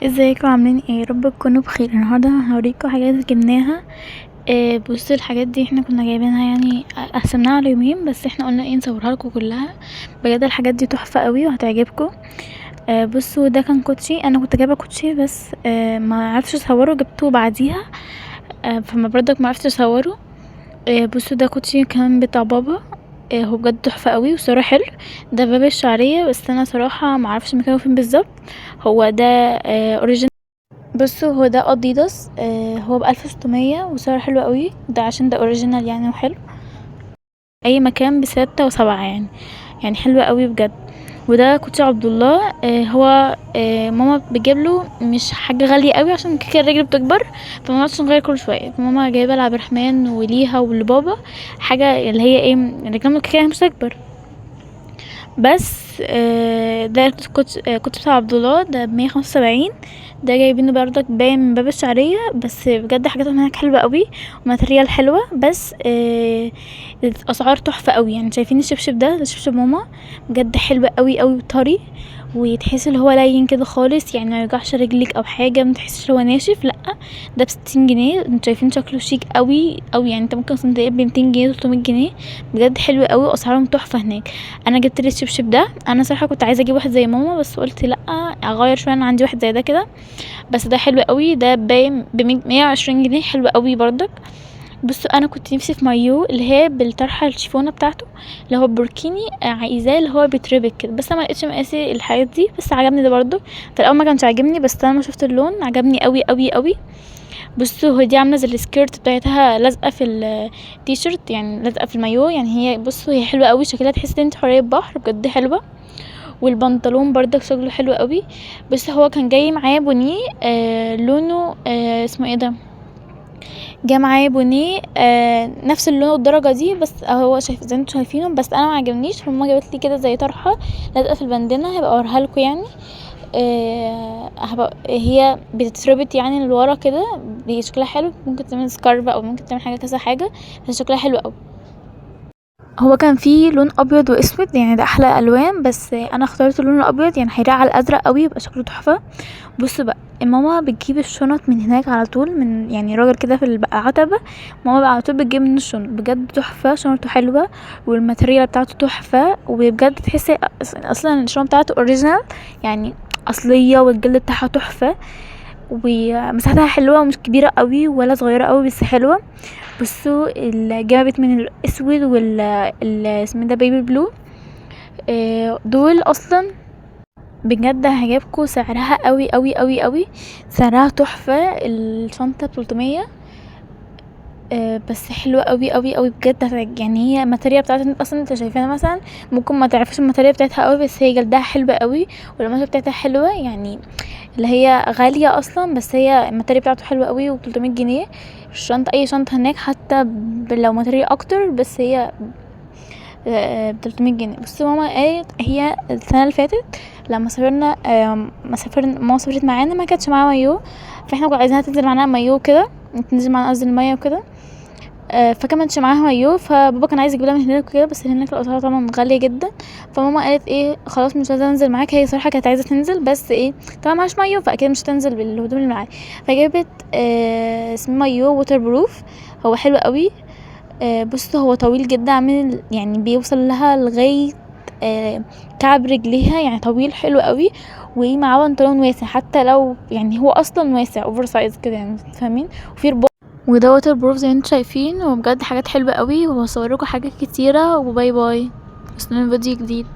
ازيكم عاملين ايه؟ يا رب تكونوا بخير. النهارده هوريكم حاجات جبناها. بصوا الحاجات دي احنا كنا جايبينها، يعني قسمناها على يومين، بس احنا قلنا ايه نصورها لكم كلها. بجد الحاجات دي تحفه قوي وهتعجبكم. بصوا ده كان كوتشي، انا كنت جايبه كوتشي بس ما عرفتش اصوره، جبته بعديها. فما برضك ما عرفتش اصوره. بصوا ده كوتشي كان بتاع بابا. هو بجد تحفه قوي وصراحه حلو. ده باب الشعريه، بس انا صراحه ما اعرفش مكانه فين بالظبط. هو ده اوريجينال. بصوا هو ده اديداس. هو ب1600 وسعره حلو قوي، ده عشان ده اوريجينال يعني وحلو. اي مكان ب6 و7 يعني حلو قوي بجد. وده كوتشي عبد الله. هو ماما بتجيبله مش حاجه غاليه قوي عشان كده الرجل بتكبر، فما نقعدش نغير كل شويه. فماما جايبه لعبد الرحمن وليها ولبابا حاجه اللي هي ايه، رجلهم كده مش تكبر. بس ده كنت بتاع عبد الله، ده ب175. ده جايبينه برضك باين من باب الشعرية، بس بجد حاجاتهم هناك حلوة قوي وماتريال حلوة. بس الاسعار تحفة قوي. يعني شايفين الشبشب ده شبشب ماما، بجد حلو قوي قوي وطري، وتحس اللي هو لين كده خالص، يعني ما يوجعش رجلك او حاجه، ما تحسش هو ناشف، لا. ده ب60 جنيه. انتوا شايفين شكله شيك قوي قوي، يعني انت ممكن اصلا تلاقيه ب200 جنيه 300 جنيه. بجد حلو قوي واسعارهم تحفه هناك. انا جبت لي الشبشب ده. انا صراحه كنت عايزه اجيب واحد زي ماما، بس قلت لا، اغير شويه، انا عندي واحد زي ده كده. بس ده حلو قوي، ده باين ب120 جنيه، حلو قوي برضك. بصوا انا كنت نفسي في مايو اللي هي بالطرحه الشيفونه بتاعته، اللي هو بوركيني. عايزاه اللي هو بيتربك كده، بس انا ما لقيتش مقاسي الحاجات دي، بس عجبني ده برضو. في الاول ما كانش عاجبني، بس انا ما شفت اللون عجبني قوي قوي قوي. بصوا هو دي عامله زي السكيرت بتاعتها لازقه في التيشيرت، يعني لازقه في المايو. يعني هي بصوا هي حلوه قوي، شكلها تحس ان انت حوريه بحر، بجد حلوه. والبنطلون برضك شكله حلو قوي. بس هو كان جاي معاه بني، لونه اسمه ايه ده، جه معايا بونيه نفس اللون والدرجه دي، بس هو شايف زي انتوا شايفينه، بس انا ما عجبنيش. فماما جابت لي كده زي طرحه لازقه في البندانه، هبقى اوريها لكم يعني. هي بتتربط يعني لورا كده، هي شكلها حلو، ممكن تعمل سكارف او ممكن تعمل حاجه كذا حاجه، بس شكلها حلو قوي. هو كان فيه لون ابيض واسود، يعني ده احلى الوان، بس انا اخترت اللون الابيض، يعني هيليق على الازرق قوي، يبقى شكله تحفه. بصوا بقى، ماما بتجيب الشنط من هناك على طول، من يعني راجل كده في العتبة. ماما بقى على طول بتجيب منه الشنط، بجد تحفة، شنطه حلوة والماتريال بتاعته تحفة. وبجد تحسي اصلا الشنط بتاعته اوريجينال، يعني اصلية، والجلد بتاعها تحفة، ومساحتها حلوة ومش كبيرة قوي ولا صغيرة قوي، بس حلوة. بصوا جابت من الاسود اسمه ده بيبي بلو. دول اصلا بجد هجيبكم سعرها قوي قوي قوي قوي، سعرها تحفة. الشنطة ب300. بس حلوة قوي قوي قوي بجد. يعني هي الماتيريال بتاعتها اصلا انت شايفاها مثلا، ممكن ما تعرفش الماتيريال بتاعتها قوي، بس هي جلدها حلوة قوي والقماشة بتاعتها حلوة، يعني اللي هي غالية اصلا، بس هي الماتيريال بتاعته حلوة قوي و300 جنيه. الشنطة اي شنطة هناك حتى لو ماتيريال اكتر، بس هي ب300 جنيه. بس ماما قالت هي السنة اللي فاتت لما سافرنا، ماما سافرت معانا ما كانتش معاها مايو، فاحنا كنا عايزينها تنزل معانا مايو كده، تنزل معانا قصدي المية وكده. فكانتش معاها مايو، فبابا كان عايز يجيب لها من هناك وكده، بس هناك الاسعار طبعا غاليه جدا. فماما قالت ايه خلاص مش عايزه انزل معاك. هي صراحه كانت عايزه تنزل، بس ايه طبعا معهاش مايو، فاكيد مش هتنزل بالهدوم اللي معاها. فجابت اسمه مايو ووتر بروف، هو حلو قوي. بصوا هو طويل جدا، عامل يعني بيوصل لها لغايه كعب رجليها، يعني طويل حلو قوي. ومعاه بنطلون واسع، حتى لو يعني هو اصلا واسع اوفر سايز كده، يعني فاهمين. وفي رباط، وده ووتر بروف زي ما انتوا شايفين، وبجد حاجات حلوه قوي. وهصورلكوا حاجات كتيره، وباي باي، استنوا فيديو جديد.